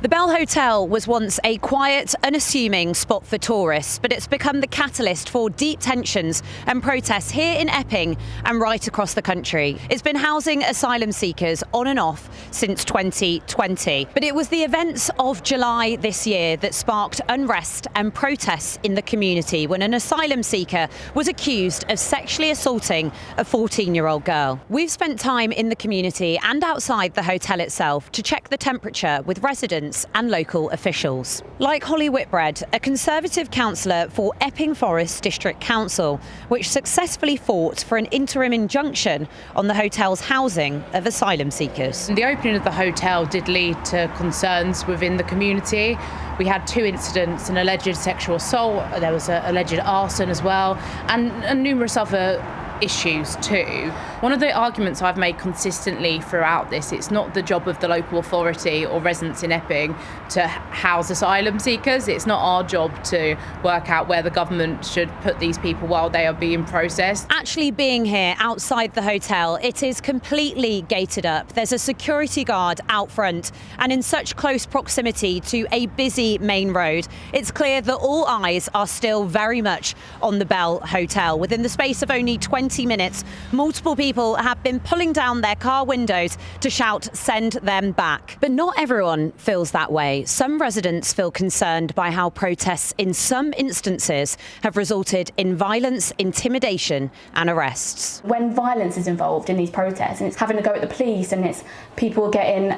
The Bell Hotel was once a quiet, unassuming spot for tourists, but it's become the catalyst for deep tensions and protests here in Epping and right across the country. It's been housing asylum seekers on and off since 2020. But it was the events of July this year that sparked unrest and protests in the community when an asylum seeker was accused of sexually assaulting a 14-year-old girl. We've spent time in the community and outside the hotel itself to check the temperature with residents residents and local officials. Like Holly Whitbread, a Conservative councillor for Epping Forest District Council, which successfully fought for an interim injunction on the hotel's housing of asylum seekers. The opening of the hotel did lead to concerns within the community. We had 2 incidents, an alleged sexual assault, there was an alleged arson as well, and numerous other issues too. One of the arguments I've made consistently throughout this, it's not the job of the local authority or residents in Epping to house asylum seekers. It's not our job to work out where the government should put these people while they are being processed. Actually being here outside the hotel, it is completely gated up. There's a security guard out front, and in such close proximity to a busy main road, it's clear that all eyes are still very much on the Bell Hotel. Within the space of only 20 minutes, multiple people have been pulling down their car windows to shout, "Send them back." But not everyone feels that way. Some residents feel concerned by how protests in some instances have resulted in violence, intimidation and arrests. When violence is involved in these protests and it's having to go at the police and it's people getting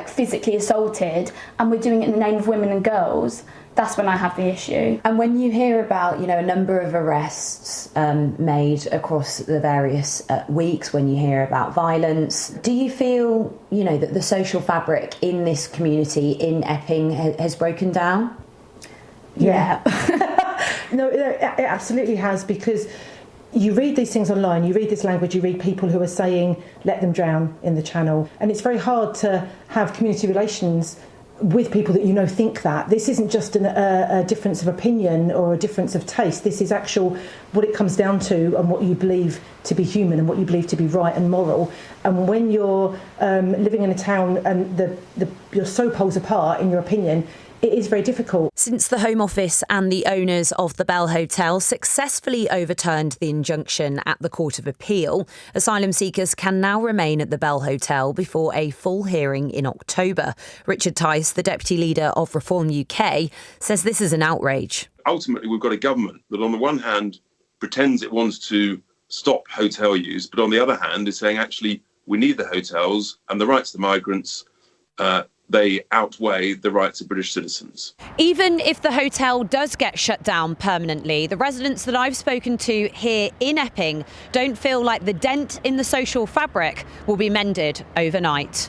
physically assaulted and we're doing it in the name of women and girls, that's when I have the issue. And when you hear about, a number of arrests made across the various weeks, when you hear about violence, do you feel, that the social fabric in this community in Epping has broken down? Yeah. No, it absolutely has, because you read these things online, you read this language, you read people who are saying, let them drown in the Channel. And it's very hard to have community relations with people that think that. This isn't just a difference of opinion or a difference of taste. This is actual what it comes down to and what you believe to be human and what you believe to be right and moral. And when you're living in a town and you're so poles apart in your opinion, it is very difficult. Since the Home Office and the owners of the Bell Hotel successfully overturned the injunction at the Court of Appeal, asylum seekers can now remain at the Bell Hotel before a full hearing in October. Richard Tice, the Deputy Leader of Reform UK, says this is an outrage. Ultimately, we've got a government that on the one hand pretends it wants to stop hotel use, but on the other hand is saying, actually, we need the hotels and the rights of the migrants they outweigh the rights of British citizens. Even if the hotel does get shut down permanently, the residents that I've spoken to here in Epping don't feel like the dent in the social fabric will be mended overnight.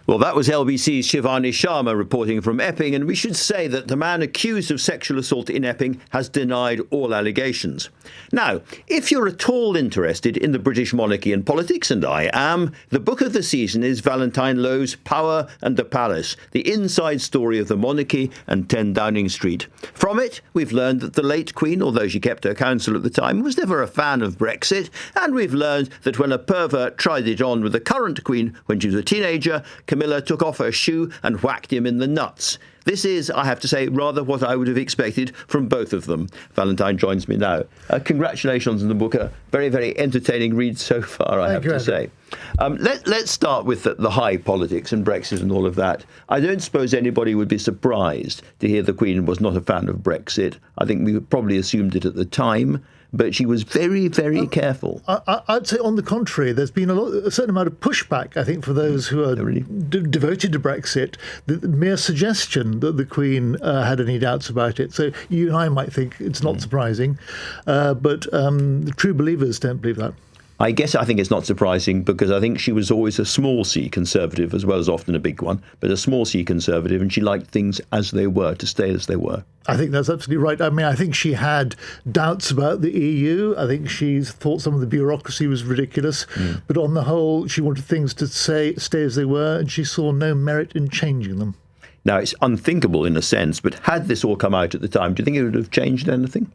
Well, that was LBC's Shivani Sharma reporting from Epping, and we should say that the man accused of sexual assault in Epping has denied all allegations. Now, if you're at all interested in the British monarchy and politics, and I am, the book of the season is Valentine Lowe's Power and the Palace, the inside story of the monarchy and 10 Downing Street. From it, we've learned that the late Queen, although she kept her counsel at the time, was never a fan of Brexit, and we've learned that when a pervert tried it on with the current Queen when she was a teenager, Camilla took off her shoe and whacked him in the nuts. This is, I have to say, rather what I would have expected from both of them. Valentine joins me now. Congratulations on the book. A very, very entertaining read so far, I have to say. Let's start with the high politics and Brexit and all of that. I don't suppose anybody would be surprised to hear the Queen was not a fan of Brexit. I think we probably assumed it at the time. But she was very, very careful. I'd say, on the contrary, there's been a certain amount of pushback, I think, for those who are devoted to Brexit. The mere suggestion that the Queen had any doubts about it. So you and I might think it's not surprising, but the true believers don't believe that. I think it's not surprising because I think she was always a small c conservative as well as often a big one, but a small c conservative, and she liked things as they were, to stay as they were. I think that's absolutely right. I mean, I think she had doubts about the EU. I think she thought some of the bureaucracy was ridiculous. But on the whole, she wanted things to stay as they were, and she saw no merit in changing them. Now, it's unthinkable in a sense, but had this all come out at the time, do you think it would have changed anything?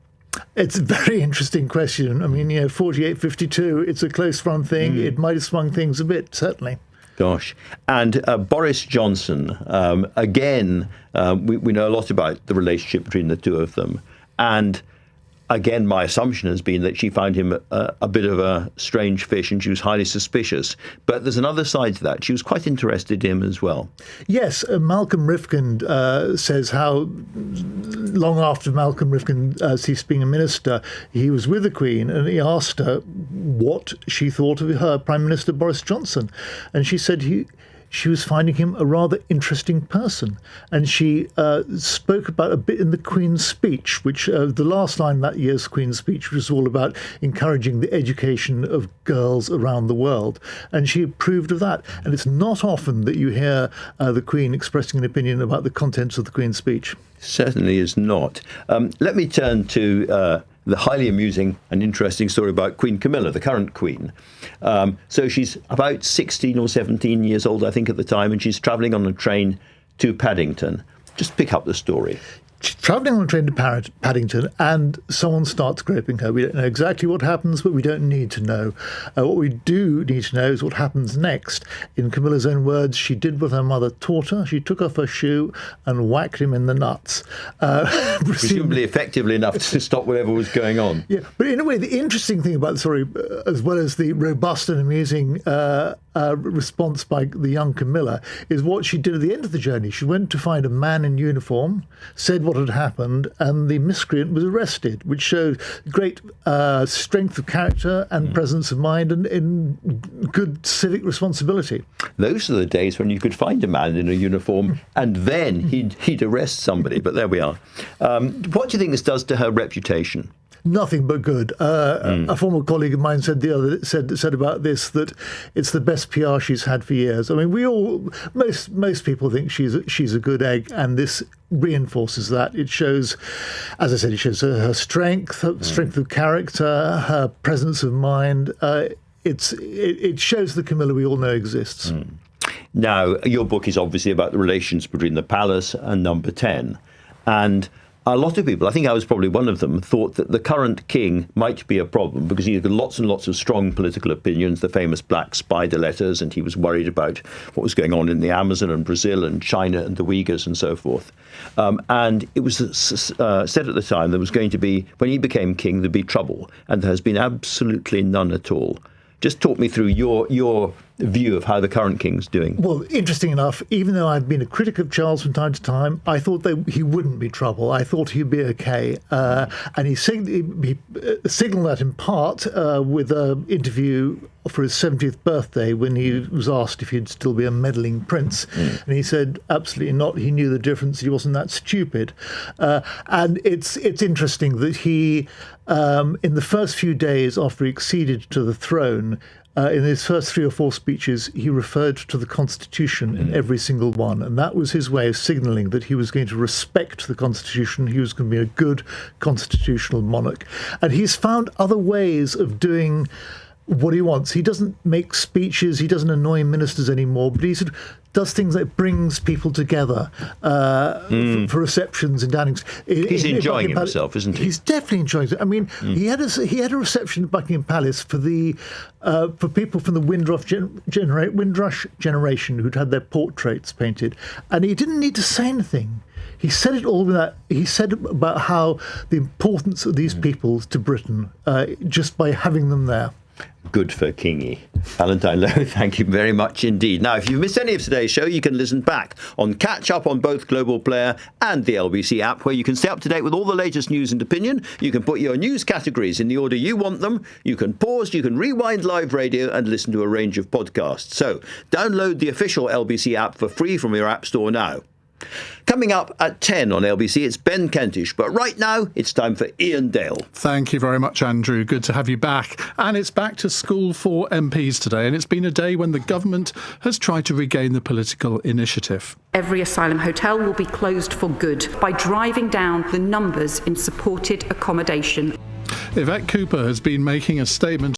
It's a very interesting question. I mean, 48-52, it's a close run thing. It might have swung things a bit, certainly. Gosh. And Boris Johnson, again, we know a lot about the relationship between the two of them. And again, my assumption has been that she found him a bit of a strange fish and she was highly suspicious. But there's another side to that. She was quite interested in him as well. Yes, Malcolm Rifkind says how long after Malcolm Rifkind ceased being a minister, he was with the Queen and he asked her what she thought of her Prime Minister Boris Johnson. And she said she was finding him a rather interesting person. And she spoke about a bit in the Queen's speech, which the last line of that year's Queen's speech was all about encouraging the education of girls around the world. And she approved of that. And it's not often that you hear the Queen expressing an opinion about the contents of the Queen's speech. Certainly is not. Let me turn to the highly amusing and interesting story about Queen Camilla, the current Queen. So she's about 16 or 17 years old, I think, at the time, and she's travelling on a train to Paddington. Just pick up the story. She's travelling on a train to Paddington and someone starts groping her. We don't know exactly what happens, but we don't need to know. What we do need to know is what happens next. In Camilla's own words, she did what her mother taught her. She took off her shoe and whacked him in the nuts. Presumably effectively enough to stop whatever was going on. Yeah, but in a way, the interesting thing about the story, as well as the robust and amusing response by the young Camilla, is what she did at the end of the journey. She went to find a man in uniform, said what had happened, and the miscreant was arrested, which showed great strength of character and presence of mind and good civic responsibility. Those are the days when you could find a man in a uniform and then he'd arrest somebody. But there we are. What do you think this does to her reputation? Nothing but good. A former colleague of mine said about this that it's the best PR she's had for years. I mean, most people think she's a good egg, and this reinforces that. It shows, as I said, it shows her strength, strength of character, her presence of mind. It shows the Camilla we all know exists. Now, your book is obviously about the relations between the palace and Number 10, and a lot of people, I think I was probably one of them, thought that the current king might be a problem because he had lots and lots of strong political opinions, the famous Black Spider letters, and he was worried about what was going on in the Amazon and Brazil and China and the Uyghurs and so forth. And it was said at the time there was going to be, when he became king, there'd be trouble, and there has been absolutely none at all. Just talk me through your view of how the current king's doing. Well, interesting enough, even though I've been a critic of Charles from time to time, I thought he wouldn't be trouble. I thought he'd be okay. And he signalled that in part with an interview for his 70th birthday when he was asked if he'd still be a meddling prince. And he said, absolutely not. He knew the difference. He wasn't that stupid. And it's interesting that he, in the first few days after he acceded to the throne, in his first 3 or 4 speeches, he referred to the Constitution in every single one. And that was his way of signalling that he was going to respect the Constitution. He was going to be a good constitutional monarch. And he's found other ways of doing what he wants. He doesn't make speeches. He doesn't annoy ministers anymore. But he sort of does things like brings people together for receptions in Downing Street. He's enjoying himself, isn't he? He's definitely enjoying it. I mean, he had a reception at Buckingham Palace for people from the Windrush generation who'd had their portraits painted, and he didn't need to say anything. He said it all with that. He said about how the importance of these people to Britain just by having them there. Good for Kingy. Valentine Lowe, thank you very much indeed. Now, if you've missed any of today's show, you can listen back on Catch Up on both Global Player and the LBC app, where you can stay up to date with all the latest news and opinion. You can put your news categories in the order you want them. You can pause, you can rewind live radio and listen to a range of podcasts. So download the official LBC app for free from your app store now. Coming up at 10 on LBC, it's Ben Kentish. But right now, it's time for Ian Dale. Thank you very much, Andrew. Good to have you back. And it's back to school for MPs today. And it's been a day when the government has tried to regain the political initiative. Every asylum hotel will be closed for good by driving down the numbers in supported accommodation. Yvette Cooper has been making a statement